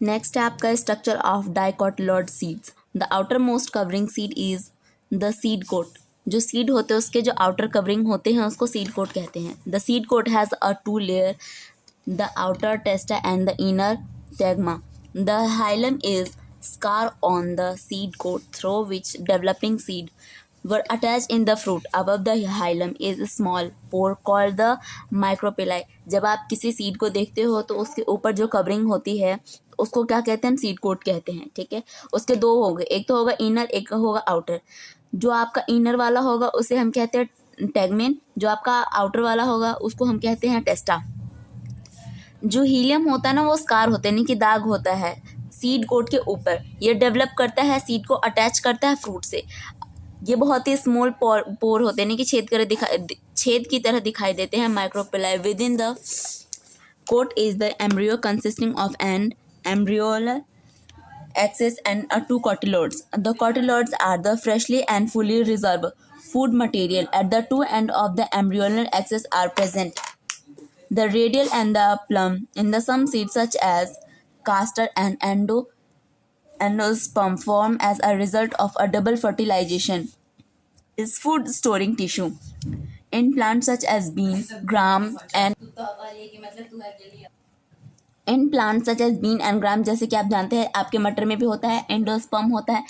Next है आपका structure of dicotyledon seeds. The outermost covering seed is the seed coat. जो seed होते हैं उसके जो आउटर कवरिंग होते हैं उसको सीड कोट कहते हैं। The seed coat has a two layer, the outer testa and the inner tegma. The hilum is scar on the seed coat through which developing seed were attached in the fruit. Above the hilum is a small pore called the micropilli. जब आप किसी seed को देखते हो तो उसके ऊपर जो कवरिंग होती है उसको क्या कहते हैं, हम सीड कोट कहते हैं। ठीक है, उसके दो होंगे, एक तो होगा इनर, एक होगा आउटर। जो आपका इनर वाला होगा उसे हम कहते हैं टेगमेन, जो आपका आउटर वाला होगा उसको हम कहते हैं टेस्टा। जो हीलियम होता है ना वो स्कार होता है, यानी कि दाग होता है सीड कोट के ऊपर। ये डेवलप करता है, सीड को अटैच करता है फ्रूट से। ये बहुत ही स्मॉल पोर होते हैं, यानी कि छेद की तरह दिखाई देते हैं। Micropyle within the coat is the embryo consisting of an embryonal axis and two cotyloids. The cotyloids are the freshly and fully reserved food material. At the two ends of the embryonal axis are present the radial and the plum in the some seeds such as castor and endosperm form as a result of a double fertilization is food storing tissue in plants such as bean, gram and ग्राम। जैसे कि आप जानते हैं आपके मटर में भी होता है, एंडोस्पर्म होता है।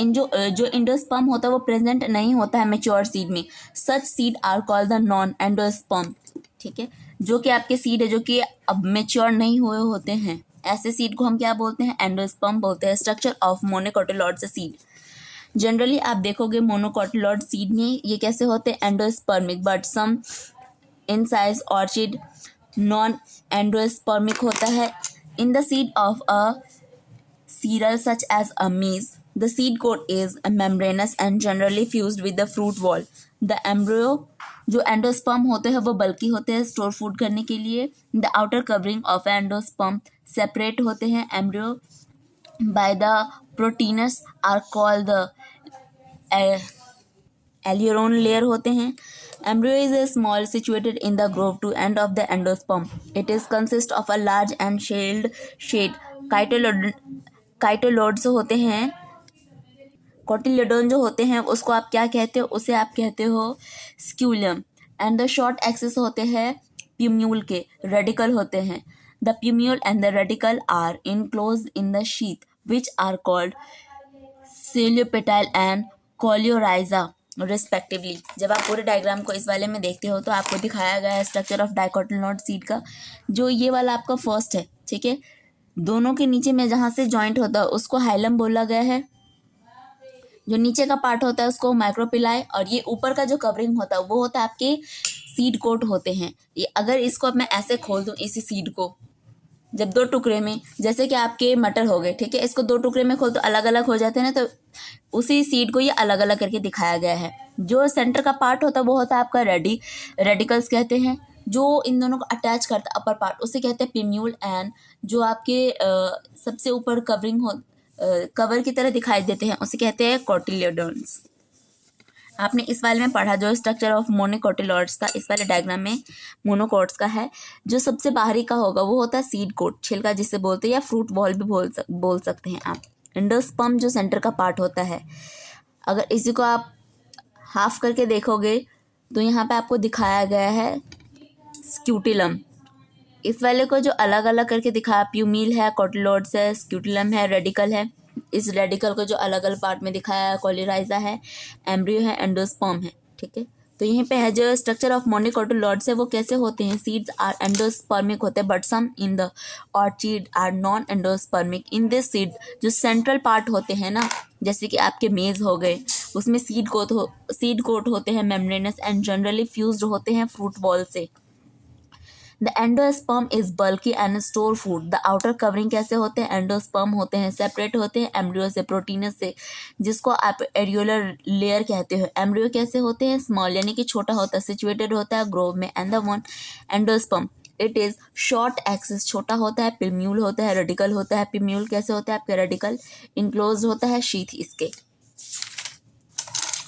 इन जो एंडोस्पर्म होता है वो प्रेजेंट नहीं होता है मेच्योर सीड में। Such seed are called the non endosperm. ठीक है, जो कि आपके सीड है जो कि अब मेच्योर नहीं हुए होते हैं, ऐसे सीड को हम क्या बोलते हैं, एंडोस्पर्म बोलते हैं। Structure of monocotyledon seed. Generally आप देखोगे मोनोकोटिलॉइड सीड में ये कैसे होते हैं, endospermic, but some in size orchid non endospermic होता है। In the seed of a cereal such as a maize, the seed coat is membranous and generally fused with the fruit wall. The embryo जो endosperm होते हैं वो बल्कि होते हैं store food करने के लिए। The outer covering of endosperm separate होते हैं embryo by the proteinous are called the aleurone layer होते हैं। Embryo is a small situated in the groove to end of the endosperm. It is consist of a large and shelled shade. काइटोलोड्स होते हैं। Cotyledon जो होते हैं उसको आप क्या कहते हो, उसे आप कहते हो scutellum. And the short axis होते हैं प्यूम्यूल के, रेडिकल होते हैं। The plumule and the radicle are enclose in the sheath which are called coleoptile and coleorhiza respectively. जब आप पूरे डायग्राम को इस वाले में देखते हो तो आपको दिखाया गया है स्ट्रक्चर ऑफ डाइकोटिलॉइड सीड का। जो ये वाला आपका फर्स्ट है, ठीक है, दोनों के नीचे में जहाँ से जॉइंट होता है उसको हाइलम बोला गया है। जो नीचे का पार्ट होता है उसको माइक्रोपिलाई, और ये ऊपर का जो कवरिंग होता है वो होता है आपके सीड कोट होते हैं। ये अगर इसको अब मैं ऐसे खोल दूँ, इसी सीड को जब दो टुकड़े में, जैसे कि आपके मटर हो गए, ठीक है, इसको दो टुकड़े में खोल तो अलग अलग हो जाते हैं ना, तो उसी सीड को ये अलग अलग करके दिखाया गया है। जो सेंटर का पार्ट होता है वो होता है आपका रेडिकल्स कहते हैं। जो इन दोनों को अटैच करता है अपर पार्ट उसे कहते हैं पिम्यूल। एंड जो आपके सबसे ऊपर कवर की तरह दिखाई देते हैं उसे कहते हैं कोटिलेडोन्स। आपने इस वाले में पढ़ा जो स्ट्रक्चर ऑफ मोनोकोटिलॉइड्स था, इस वाले डायग्राम में मोनोकोट्स का है। जो सबसे बाहरी का होगा वो होता है सीड कोट, छिलका जिसे बोलते हैं, या फ्रूट बॉल भी बोल सकते हैं आप। एंडोस्पर्म जो सेंटर का पार्ट होता है, अगर इसी को आप हाफ करके देखोगे तो यहाँ पे आपको दिखाया गया है स्क्यूटिलम। इस वाले को जो अलग अलग करके दिखाया, प्यूमिल है, कोटिलोड्स है, स्क्यूटिलम है, रेडिकल है। इस रेडिकल को जो अलग अलग पार्ट में दिखाया है, कोलिराइजा है, एम्ब्रियो है, एंडोस्पर्म है। ठीक है, तो यहीं पे है जो स्ट्रक्चर ऑफ मोनोकोटिलॉइड्स है वो कैसे होते हैं। सीड्स आर एंडोस्पर्मिक होते हैं, but some in the orchid are non endospermic. In this seed जो सेंट्रल पार्ट होते हैं ना, जैसे कि आपके मेज हो गए, उसमें सीड कोट होते हैं मेम्ब्रेनस एंड जनरली फ्यूज्ड होते हैं फ्रूट बॉल से। द एंडोस्पर्म इज बल्कि and store food. The outer covering कैसे होते हैं, एंडोस्पर्म होते हैं, सेपरेट होते हैं एम्ब्रियो से, प्रोटीनस से, जिसको आप एरियोलर लेयर कहते हो। एम्ब्रियो कैसे होते हैं, स्मॉल यानी कि छोटा होता है, सिचुएटेड होता है ग्रोव में। And the one endosperm it is short axis, छोटा होता है, पिम्यूल होता है, रेडिकल होता है। पिम्यूल कैसे होता है आपके, रेडिकल, इनक्लोज होता है शीथ इसके।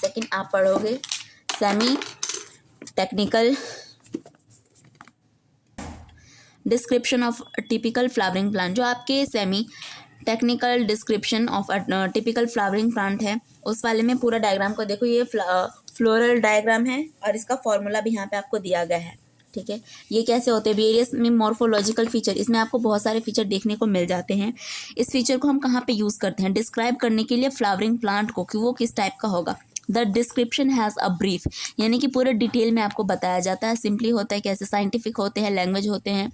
सेकंड आप पढ़ोगे semi technical description of typical flowering plant, जो आपके semi technical description of typical flowering plant है उस वाले में पूरा डायग्राम को देखो। ये फ्लोरल डायग्राम है और इसका फॉर्मूला भी यहाँ पे आपको दिया गया है, ठीक है। ये कैसे होते हैं, वेरियस में मॉर्फोलॉजिकल फीचर, इसमें आपको बहुत सारे फीचर देखने को मिल जाते हैं। इस फीचर को हम कहाँ पे यूज़ करते हैं, डिस्क्राइब करने के लिए फ्लावरिंग प्लांट को कि वो किस टाइप का होगा। The description has a brief, यानी कि पूरे डिटेल में आपको बताया जाता है। सिंपली होता है कैसे, साइंटिफिक होते हैं, लैंग्वेज होते हैं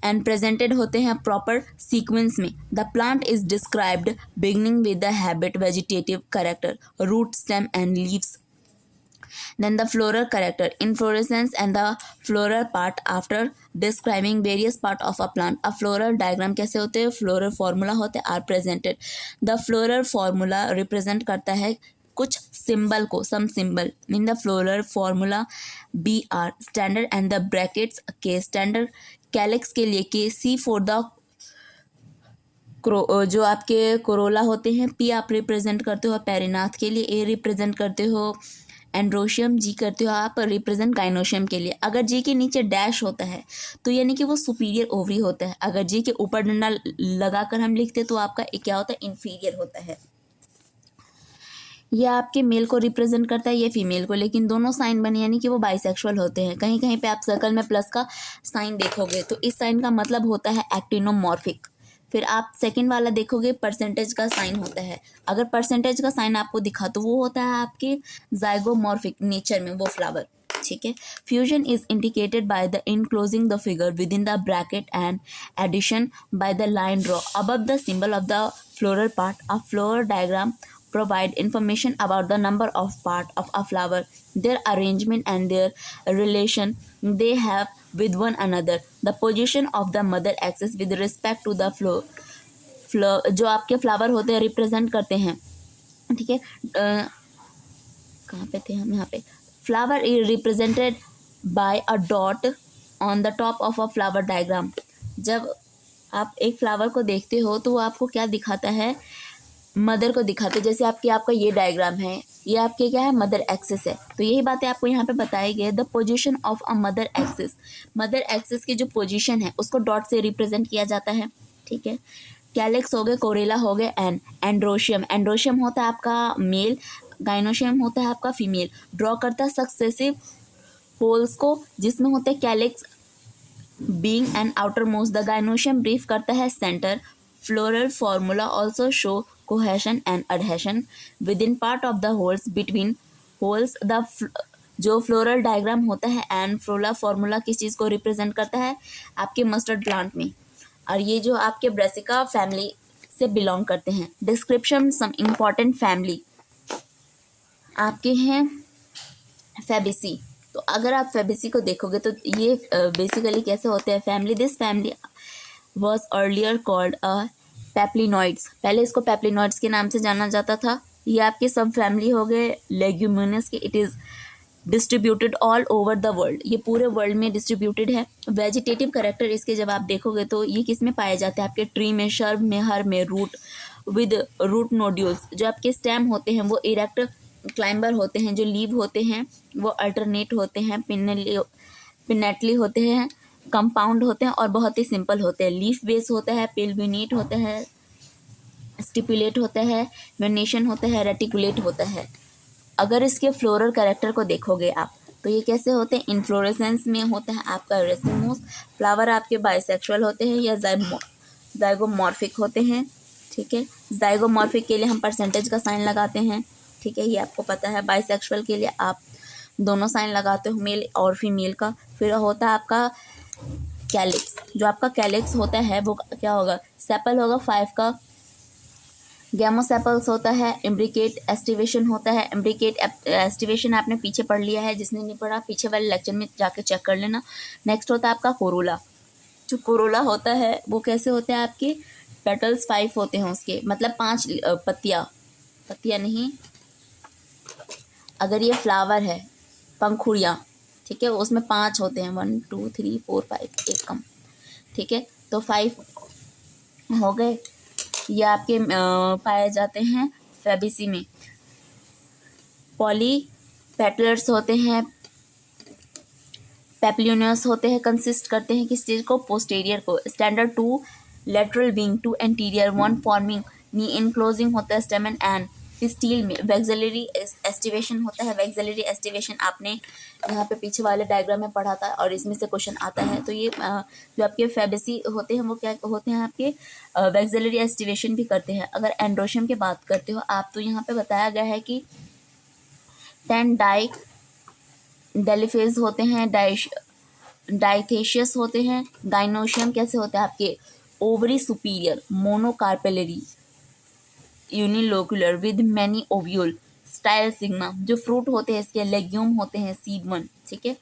एंड प्रेजेंटेड होते हैं प्रॉपर सीक्वेंस में। The plant is described beginning with the habit, vegetative character, root, stem and leaves. Then the floral character, inflorescence and the floral part after describing various part of a plant. A floral diagram कैसे होते हैं, floral formula होते हैं, are presented. The floral formula represent करता है कुछ symbol को, some symbol in the floral formula be are standard and the brackets के स्टैंडर्ड, कैलिक्स के लिए के, सी फॉर द जो आपके कोरोला होते हैं, पी आप रिप्रेजेंट करते हो पेरिनाथ के लिए, ए रिप्रेजेंट करते हो एंड्रोशियम, जी करते हो आप रिप्रेजेंट गाइनोशियम के लिए। अगर जी के नीचे डैश होता है तो यानी कि वो सुपीरियर ओवरी होता है। अगर जी के ऊपर डंडा लगाकर हम लिखते हैं तो आपका क्या होता है, इन्फीरियर होता है। यह आपके मेल को रिप्रेजेंट करता है, ये फीमेल को, लेकिन दोनों साइन बने यानी कि वो बाइसेक्सुअल होते हैं। कहीं कहीं पे आप सर्कल में प्लस का साइन देखोगे तो इस साइन का मतलब होता है एक्टिनोमॉर्फिक। फिर आप सेकंड वाला देखोगे, परसेंटेज का साइन होता है। अगर परसेंटेज का साइन आपको दिखा तो वो होता है आपके जाइगोमॉर्फिक नेचर में वो फ्लावर, ठीक है। Fusion is indicated by the enclosing the figure within the bracket and addition by the line draw above the symbol of the floral part. A floral diagram provide information about the number of part of a flower, their arrangement and their relation they have with one another, the position of the mother axis with respect to the जो आपके flower होते हैं represent करते हैं, ठीक है। कहाँ पे थे हम, यहाँ पे flower is represented by a dot on the top of a flower diagram. जब आप एक फ्लावर को देखते हो तो वो आपको क्या दिखाता है, मदर को दिखाते। जैसे आपका ये डायग्राम है, ये आपके क्या है, मदर एक्सिस है। तो यही बातें आपको यहाँ पे बताई गई है। The position of a mother axis, mother axis की जो पोजीशन है उसको डॉट से रिप्रेजेंट किया जाता है, ठीक है। कैलिक्स हो गए, कोरेला हो गए, एंड एंड्रोशियम, एंड्रोशियम होता है आपका मेल, गाइनोशियम होता है आपका फीमेल। ड्रॉ करता है सक्सेसिव होल्स को जिसमें होते हैं calyx being and outermost. The gynoecium brief करता है centre. Floral formula also show cohesion and adhesion within part of the whorls between whorls. The जो फ्लोरल डायग्राम होता है एंड फ्लोरा फॉर्मूला किस चीज़ को रिप्रेजेंट करता है, आपके मस्टर्ड प्लांट में, और ये जो आपके ब्रेसिका फैमिली से बिलोंग करते हैं। डिस्क्रिप्शन सम इम्पॉर्टेंट फैमिली आपके हैं फैबेसी। तो अगर आप फैबेसी को देखोगे तो ये बेसिकली कैसे होते हैं family, this family was earlier called a papilionoids, पहले इसको पेप्लिनॉइड्स के नाम से जाना जाता था। ये आपके सब फैमिली हो गए लेग्यूमिनस के। It is distributed all over the world, ये पूरे वर्ल्ड में डिस्ट्रीब्यूटेड है। वेजिटेटिव करेक्टर इसके जब आप देखोगे तो ये किस में पाए जाते हैं, आपके ट्री में, शर्ब में, हर में, रूट विद रूट नोड्यूल्स। जो आपके स्टेम होते हैं वो इरेक्ट क्लाइंबर होते हैं, जो लीव होते हैं वो अल्टरनेट होते हैं, पिनेटली होते हैं, कंपाउंड होते हैं और बहुत ही सिंपल होते हैं। लीफ बेस होता है, पिलविनेट होता है, स्टिपुलेट होता है, वेनेशन होता है, रेटिकुलेट होता है। अगर इसके फ्लोरल कैरेक्टर को देखोगे आप तो ये कैसे होते हैं, इन्फ्लोरेसेंस में होता है आपका रेसिमोस। फ्लावर आपके बाइसेक्सुअल होते हैं या जाइगोमॉर्फिक होते हैं, ठीक है। जाइगोमॉर्फिक के लिए हम परसेंटेज का साइन लगाते हैं, ठीक है, ये आपको पता है। बाइसेक्सुअल के लिए आप दोनों साइन लगाते हो, मेल और फीमेल का। फिर होता है आपका कैलिक्स, जो आपका कैलिक्स होता है वो क्या होगा, सेपल होगा 5 का। गैमोसेपल्स होता है, इम्ब्रिकेट एस्टिवेशन होता है। इम्ब्रिकेट एस्टिवेशन आपने पीछे पढ़ लिया है, जिसने नहीं पढ़ा पीछे वाले लेक्चर में जाके चेक कर लेना। नेक्स्ट होता है आपका कोरोला। जो कोरोला होता है वो कैसे होते हैं, आपके पेटल्स 5 होते हैं उसके, मतलब 5 पत्तियाँ नहीं, अगर ये फ्लावर है, पंखुड़ियाँ, ठीक है, उसमें 5 होते हैं, 1 2 3 4 5, एक कम, ठीक है। तो 5 हो गए, ये आपके पाए जाते हैं फैबेसी में। पॉली पेटलर्स होते हैं, पेप्लियोनियस होते हैं, कंसिस्ट करते हैं किस चीज़ को, पोस्टीरियर को। Standard 2 lateral wing, 2 anterior, 1 forming knee enclosing होता है स्टेमन एंड स्टील में। वैक्सिलरी एस्टिवेशन होता है। वैक्सिलरी एस्टिवेशन आपने यहाँ पे पीछे वाले डायग्राम में पढ़ा था और इसमें से क्वेश्चन आता है। तो ये जो आपके फैबेसी होते हैं वो क्या होते हैं, आपके वैक्सिलरी एस्टिवेशन भी करते हैं। अगर एंड्रोशियम की बात करते हो आप, तो यहाँ पे बताया गया है कि 10 डेलिफेज होते हैं, डाइथेशियस होते हैं। गाइनोशियम कैसे होते हैं आपके, ovary superior, monocarpellary, unilocular with many ovule, style sigma. जो फ्रूट होते हैं इसके लेग्यूम होते हैं, सीड वन, ठीक है।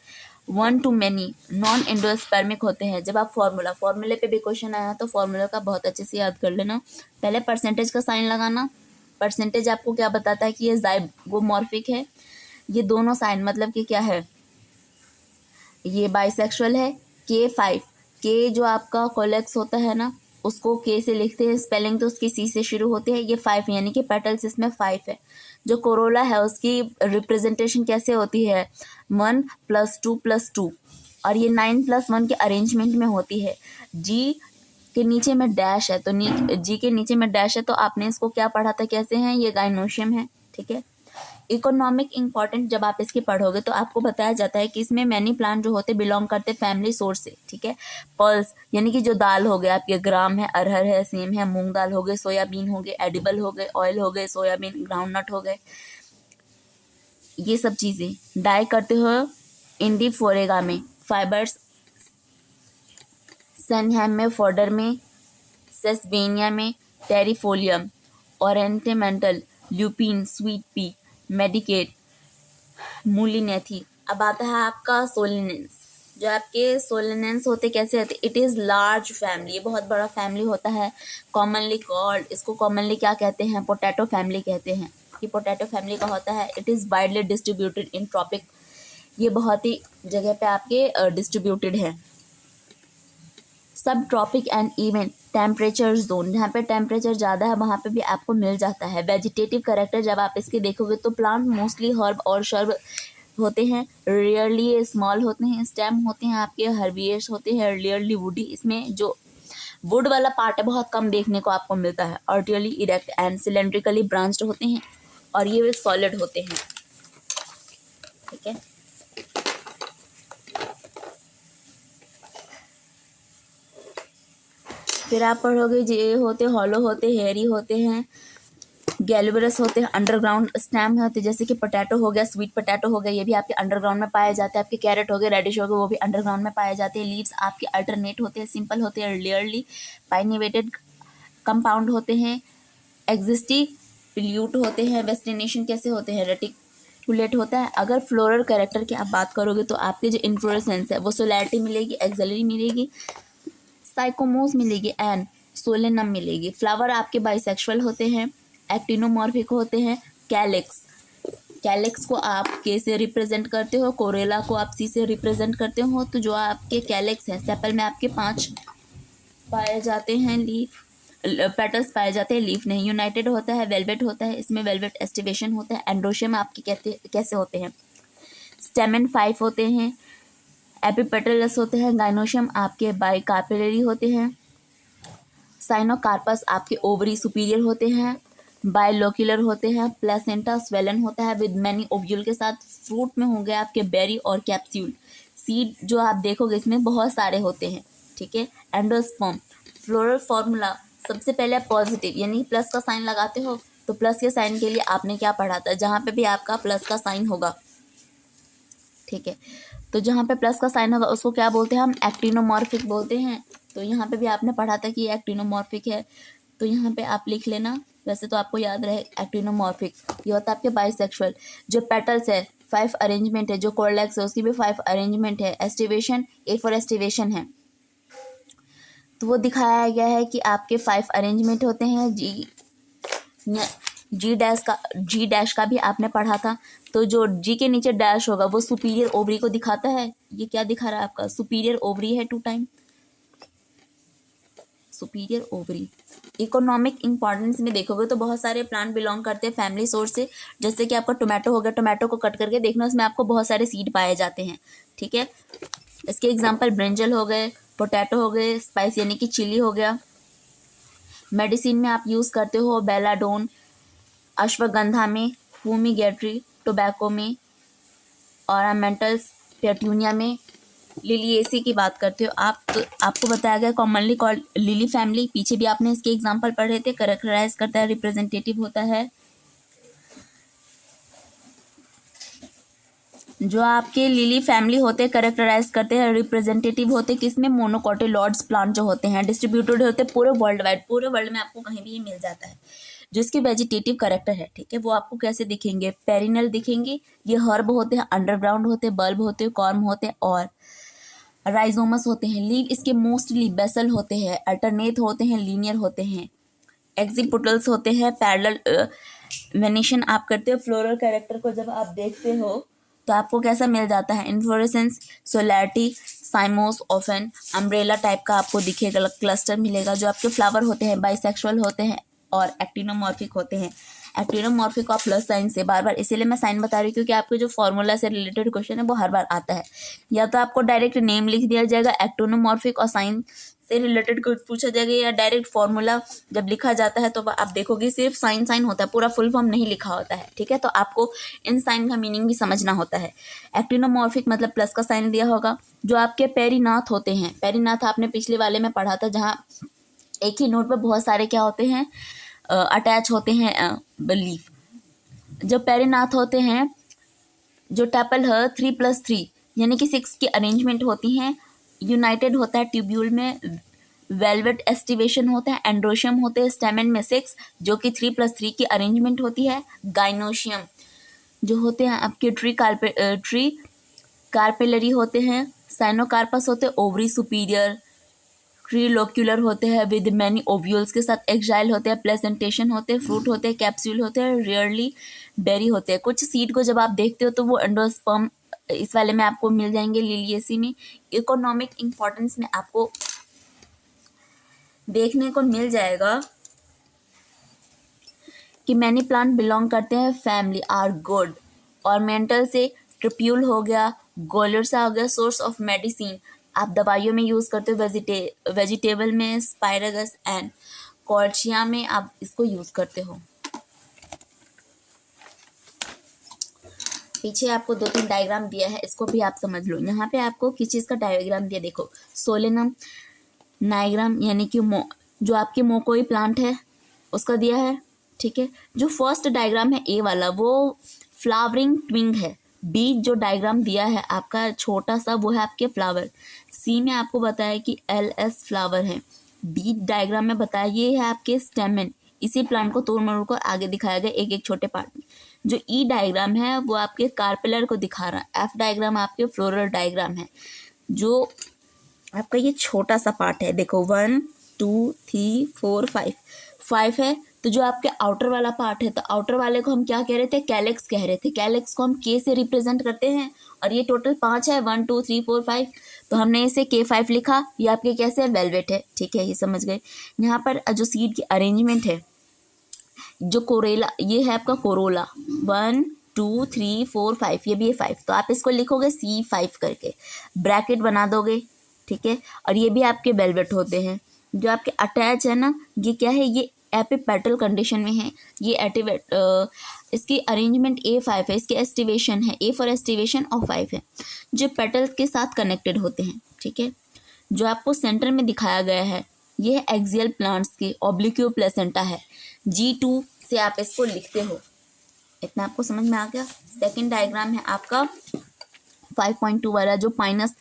1 to many, नॉन एंडोस्पर्मिक होते हैं। जब आप फॉर्मूले पे भी क्वेश्चन आया तो फॉर्मूला का बहुत अच्छे से याद कर लेना। पहले परसेंटेज का साइन लगाना। परसेंटेज आपको क्या बताता है कि ये जाइगोमॉर्फिक है। ये दोनों साइन मतलब कि क्या है, ये बाइसेक्सुअल है। K5, के जो आपका कोलेक्स होता है ना, उसको के से लिखते हैं, स्पेलिंग तो उसकी सी से शुरू होती है। ये 5 यानी कि पेटल्स इसमें 5 है। जो कोरोला है उसकी रिप्रेजेंटेशन कैसे होती है, 1 + 2 + 2, और ये 9 + 1 के अरेंजमेंट में होती है। जी के नीचे में डैश है, तो जी के नीचे में डैश है, तो आपने इसको क्या पढ़ा था, कैसे हैं, ये गाइनोशियम है, ठीक है। इकोनॉमिक इंपॉर्टेंट जब आप इसके पढ़ोगे तो आपको बताया जाता है कि इसमें मैनी प्लांट जो होते बिलोंग करते फैमिली सोर्स से, ठीक है। पल्स यानी कि जो दाल हो गए आपके, ग्राम है, अरहर है, सेम है, मूंग दाल हो गए, सोयाबीन हो गए, एडिबल हो गए, ऑयल हो गए, सोयाबीन, ग्राउंडनट हो गए, ये सब चीज़ें। डाई करते हो इंडिफोरेगा में, फाइबर्स सनहैम में, फोडर में, सेसबेनिया में, टेरिफोलियम, ओरेंटेमेंटल, ल्यूपिन, स्वीट पी, मेडिकेट, मूलिनेथी। अब आता है आपका सोलेनेंस। जो आपके सोलेनेंस होते कैसे होते, इट इज़ लार्ज फैमिली, ये बहुत बड़ा फैमिली होता है। कॉमनली कॉल्ड, इसको कॉमनली क्या कहते हैं, पोटैटो फैमिली कहते हैं। ये पोटैटो फैमिली का होता है। It is widely distributed in tropic, ये बहुत ही जगह पे आपके डिस्ट्रीब्यूटेड है। Subtropic and even temperature zone, जहाँ पे टेम्परेचर ज़्यादा है वहाँ पे भी आपको मिल जाता है। वेजिटेटिव करेक्टर जब आप इसके देखोगे तो प्लांट मोस्टली हर्ब और शर्ब होते हैं, रेयरली ये स्मॉल होते हैं, स्टेम होते हैं आपके, हर्बियस होते हैं, रेयरली वुडी। इसमें जो वुड वाला पार्ट है बहुत कम देखने को आपको मिलता है। अर्टियली इरेक्ट एंड सिलेंड्रिकली ब्रांच्ड होते हैं और ये सॉलिड होते हैं, ठीक है। फिर आप पढ़ोगे ये होते हॉलो होते, हेयरी होते हैं, गैल्बरस होते हैं, अंडरग्राउंड स्टेम होते हैं, जैसे कि पोटैटो हो गया, स्वीट पोटैटो हो गया, ये भी आपके अंडरग्राउंड में पाए जाते हैं। आपके कैरेट हो गए, रेडिश हो गए, वो भी अंडरग्राउंड में पाए जाते हैं। लीव्स आपके अल्टरनेट होते हैं, सिंपल होते हैं, लेयरली पाइनिवेटेड कंपाउंड होते हैं, एग्जिस्टिव पिल्यूट होते हैं। वेस्टिनेशन कैसे होते हैं, रेटिकुलेट होता है। अगर फ्लोरल कैरेक्टर की आप बात करोगे तो आपके जो इन्फ्लोरेसेंस है वो सोलैरिटी मिलेगी, एक्सेलरी मिलेगी, साइकोमोस मिलेगी एंड सोलेनम मिलेगी। फ्लावर आपके बाइसेक्सुअल होते हैं, एक्टिनोमॉर्फिक होते हैं। कैलेक्स को आप के से रिप्रेजेंट करते हो, कोरेला को आप सी से रिप्रेजेंट करते हो। तो जो आपके कैलेक्स हैं, सेपल में आपके 5 पाए जाते हैं, लीफ पेटल्स पाए जाते हैं, लीफ नहीं। यूनाइटेड होता है, वेलवेट होता है, इसमें वेलवेट एस्टिवेशन होता है। एंड्रोशियम आपके कैसे होते हैं, स्टेमन 5 होते हैं, एपिपेटलस होते हैं। गाइनोशियम आपके बाइकार्पेलरी होते हैं। साइनोकार्पस आपके ओवरी सुपीरियर होते हैं, बायलोक्युलर होते हैं। प्लेसेंटा स्वेलन होता है विद मैनी ओव्यूल के साथ। फ्रूट में होंगे आपके बेरी और कैप्सूल। सीड जो आप देखोगे इसमें बहुत सारे होते हैं, ठीक है। एंडोस्पर्म। फ्लोरल फॉर्मूला सबसे पहले पॉजिटिव यानी प्लस का साइन लगाते हो, तो प्लस के साइन के लिए आपने क्या पढ़ा था, जहाँ पे भी आपका प्लस का साइन होगा, ठीक है, तो जहाँ पे प्लस का साइन होगा उसको क्या बोलते हैं हम, एक्टिनोमॉर्फिक बोलते हैं। तो यहाँ पे भी आपने पढ़ा था कि ये एक्टिनोमॉर्फिक है, तो यहाँ पे आप लिख लेना। वैसे तो आपको याद रहे एक्टिनोमॉर्फिक, ये होता है आपके बाइसेक्सुअल। जो पेटल्स है 5 अरेंजमेंट है, जो कोर्डेक्स है उसकी भी 5 अरेंजमेंट है। एस्टिवेशन, ए फॉर एस्टिवेशन है, तो वो दिखाया गया है कि आपके 5 अरेंजमेंट होते हैं। जी डैश का भी आपने पढ़ा था। तो जो जी के नीचे डैश होगा वो सुपीरियर ओवरी को दिखाता है। ये क्या दिखा रहा है आपका, सुपीरियर ओवरी है 2 time, superior ovary. Economic importance में देखोगे तो बहुत सारे प्लांट बिलोंग करते हैं फैमिली सोर्स से। जैसे कि आपका टोमेटो हो गया, टोमेटो को कट करके देखना, उसमें आपको बहुत सारे सीड पाए जाते हैं, ठीक है। इसके एग्जाम्पल ब्रिंजल हो गए, पोटैटो हो गए, स्पाइस यानी कि चिली हो गया। मेडिसिन में आप यूज़ करते हो बेलाडोन, अश्वगंधा में, फूमीगेट्री, टोबैको में, ऑर्नामेंटल्स, पेटूनिया में। लिलिएसी की बात करते हो आप, तो आपको बताया गया कॉमनली कॉल्ड लिली फैमिली। पीछे भी आपने इसके एग्जाम्पल पढ़े थे। करेक्टराइज करता है, रिप्रेजेंटेटिव होता है। जो आपके लिली फैमिली होते हैं करेक्टराइज करते हैं, रिप्रेजेंटेटिव होते हैं किसमें, मोनोकोटिलॉइड्स प्लांट जो होते हैं, डिस्ट्रीब्यूटेड होते हैं पूरे वर्ल्ड वाइड, पूरे वर्ल्ड में आपको कहीं भी ये मिल जाता है। जो इसके वेजिटेटिव करेक्टर है, ठीक है, वो आपको कैसे दिखेंगे, पेरिनल दिखेंगे। ये हर्ब होते हैं, अंडरग्राउंड होते हैं, बल्ब होते हैं, कॉर्म होते हैं और राइजोमस होते हैं। लीव इसके मोस्टली बेसल होते हैं, अल्टरनेट होते हैं, लीनियर होते हैं। एक्जिपुटल्स होते हैं, पैरेलल वेनेशन आप करते हो। फ्लोरल कैरेक्टर को जब आप देखते हो तो आपको कैसा मिल जाता है, inflorescence, solitary, cymose, often, umbrella type का आपको दिखेगा, क्लस्टर मिलेगा। जो आपके फ्लावर होते हैं बाइसेक्सुअल होते हैं और एक्टिनोमॉर्फिक होते हैं। एक्टिनोमॉर्फिक और प्लस साइन से बार बार इसीलिए मैं साइन बता रही हूँ क्योंकि आपके जो फॉर्मूला से रिलेटेड क्वेश्चन है वो हर बार आता है। या तो आपको डायरेक्ट नेम लिख दिया जाएगा एक्टिनोमॉर्फिक और साइन से रिलेटेड कुछ पूछा जाएगा, या डायरेक्ट फॉर्मूला जब लिखा जाता है तो आप देखोगे सिर्फ साइन साइन होता है, पूरा फुल फॉर्म नहीं लिखा होता है, ठीक है। तो आपको इन साइन का मीनिंग भी समझना होता है। एक्टिनोमॉर्फिक मतलब प्लस का साइन दिया होगा। जो आपके पेरिनाथ होते हैं, पेरिनाथ आपने पिछले वाले में पढ़ा था जहाँ एक ही नोट पर बहुत सारे क्या होते हैं, अटैच होते हैं लीफ। जो पेरिनाथ होते हैं, जो टैपल है 3+3 यानी कि 6 की अरेंजमेंट होती हैं। यूनाइटेड होता है ट्यूब्यूल में, वेलवेट एस्टिवेशन होता है, एंड्रोशियम होते हैं स्टेमन में 6 जो कि 3+3 की अरेंजमेंट होती है। गाइनोशियम जो होते हैं आपके ट्री कार्पेलरी होते हैं। साइनोकार्पस होते हैं ओवरी सुपीरियर। ट्रीलोक्यूलर होते हैं विद मैनी ओव्यूल्स के साथ। एक्जाइल होते हैं, प्लेसेंटेशन होते हैं, फ्रूट होते हैं, कैप्सूल होते हैं, रेयरली बेरी होते हैं। कुछ सीड को जब आप देखते हो तो वो एंडोस्पर्म इस वाले में आपको मिल जाएंगे, लिलिएसी में। इकोनॉमिक इम्पोर्टेंस में आपको देखने को मिल जाएगा कि मैनी प्लांट बिलोंग करते हैं फैमिली आर गुड। ऑर्मेंटल से ट्रिप्यूल हो गया, गोलर्सा हो गया, सोर्स ऑफ मेडिसिन आप दवाइयों में यूज़ करते हो। वेजिटेबल में स्पायरागस एंड कॉर्चिया में आप इसको यूज़ करते हो। पीछे आपको 2-3 डायग्राम दिया है, इसको भी आप समझ लो। यहाँ पे आपको किस चीज़ का डायग्राम दिया, देखो सोलेनम नाइग्राम यानी कि जो आपके मोकोई प्लांट है उसका दिया है, ठीक है। जो फर्स्ट डायग्राम है ए वाला वो फ्लावरिंग ट्विंग है। बी जो डायग्राम दिया है आपका छोटा सा वो है आपके फ्लावर। सी में आपको बताया कि LS फ्लावर है। डी डायग्राम में बताया ये है आपके स्टेमन। इसी प्लांट को तोड़ मरोड़ कर आगे दिखाया गया एक एक छोटे पार्ट में। जो ई डायग्राम है वो आपके कार्पेलर को दिखा रहा है। एफ डायग्राम आपके फ्लोरल डायग्राम है। जो आपका ये छोटा सा पार्ट है, देखो 1 2 3 4 5 है। तो जो आपके आउटर वाला पार्ट है, तो आउटर वाले को हम क्या कह रहे थे, कैलेक्स कह रहे थे। कैलेक्स को हम के से रिप्रेजेंट करते हैं और ये टोटल 5 है, 1 2 3 4 5। तो हमने इसे K5 लिखा। ये आपके कैसे वेलवेट है, ठीक है, ये समझ गए। यहाँ पर जो सीड की अरेंजमेंट है, जो कोरेला ये है आपका कोरोला 1 2 3 4 5, ये भी है 5। तो आप इसको लिखोगे C5 करके, ब्रैकेट बना दोगे, ठीक है। और ये भी आपके वेलवेट होते हैं। जो आपके अटैच है ना, ये क्या है, ये एपिपेटल कंडीशन में है। ये एटिवेट इसकी अरेंजमेंट A5 है। इसके एस्टिवेशन है, A फॉर एस्टिवेशन और 5 है, जो पेटल्स के साथ कनेक्टेड होते हैं, ठीक है। जो आपको सेंटर में दिखाया गया है ये है एक्सियल प्लांट्स की ऑब्लिक्यू प्लेसेंटा है। G2 से आप इसको लिखते हो। इतना आपको समझ में आ गया। सेकंड डायग्राम है आपका 5.2 वाला जो पाइनस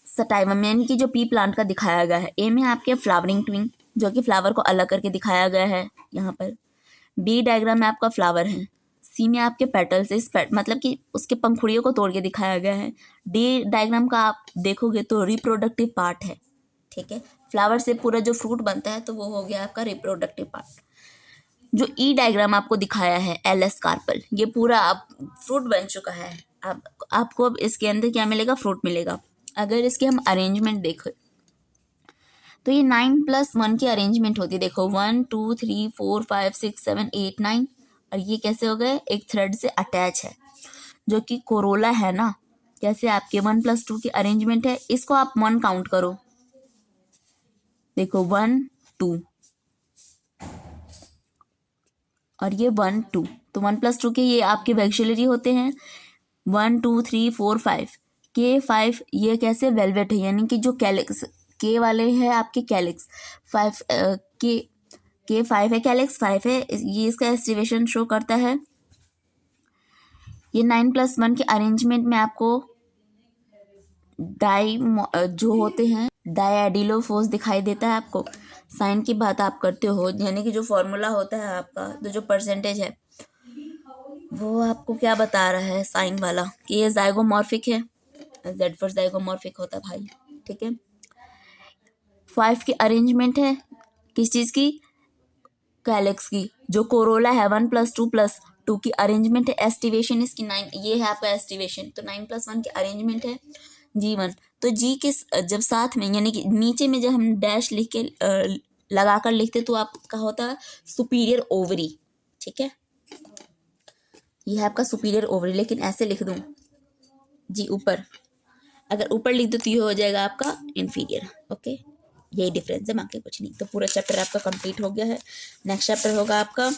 सटाइवम यानी कि जो पी प्लांट का दिखाया गया है। ए में आपके फ्लावरिंग ट्विंग जो कि फ्लावर को अलग करके दिखाया गया है यहाँ पर। बी डायग्राम में आपका फ्लावर है। सी में आपके पेटल्स मतलब कि उसके पंखुड़ियों को तोड़ के दिखाया गया है। डी डायग्राम का आप देखोगे तो रिप्रोडक्टिव पार्ट है, ठीक है। फ्लावर से पूरा जो फ्रूट बनता है तो वो हो गया आपका रिप्रोडक्टिव पार्ट। जो ई डायग्राम आपको दिखाया है LS कार्पल, ये पूरा अब फ्रूट बन चुका है। आपको अब इसके अंदर क्या मिलेगा, फ्रूट मिलेगा। अगर इसके हम अरेंजमेंट देखें तो ये 9+1 की अरेंजमेंट होती है। देखो 1 2 3 4 5 6 7 8 9 और ये कैसे हो गए, एक थ्रेड से अटैच है। जो कि कोरोला है ना, कैसे आपके 1+2 की अरेंजमेंट है, इसको आप 1 काउंट करो, देखो 1 2 और ये 1 2, तो 1+2 के ये आपके वैक्सीलरी होते हैं 1 2 3 4 5 के 5 ये कैसे वेलवेट है, यानी कि जो कैलिक्स के वाले हैं आपके कैलिक्स 5 के 5 है, कैलिक्स 5 है, ये इसका एस्टिवेशन शो करता है। ये 9+1 के अरेंजमेंट में आपको जो होते हैं डायएडिलोफोस दिखाई देता है आपको। साइन की बात आप करते हो, यानी कि जो फॉर्मूला होता है आपका, तो जो परसेंटेज है वो आपको क्या बता रहा है साइन वाला, कि ये जाइगोमॉर्फिक है, जेड फॉर जाइगोमॉर्फिक होता है भाई, ठीक है। 5 की अरेंजमेंट है किस चीज़ की, कैलेक्स की। जो कोरोला है 1+2+2 की अरेंजमेंट है, एस्टिवेशन इसकी 9, ये है आपका एस्टिवेशन, तो 9+1 की अरेंजमेंट है G1। तो G के जब साथ में, यानी कि नीचे में जब हम डैश लिख के लगा कर लिखते तो आपका होता है सुपीरियर ओवरी, ठीक है, ये है आपका सुपीरियर ओवरी। लेकिन ऐसे लिख दूं जी ऊपर, अगर ऊपर लिख दो तो ये हो जाएगा आपका इन्फीरियर, ओके, यही डिफरेंस है, बाकी कुछ नहीं। तो पूरा चैप्टर आपका कंप्लीट हो गया है। नेक्स्ट चैप्टर होगा आपका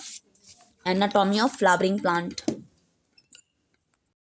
एनाटॉमी ऑफ फ्लावरिंग प्लांट।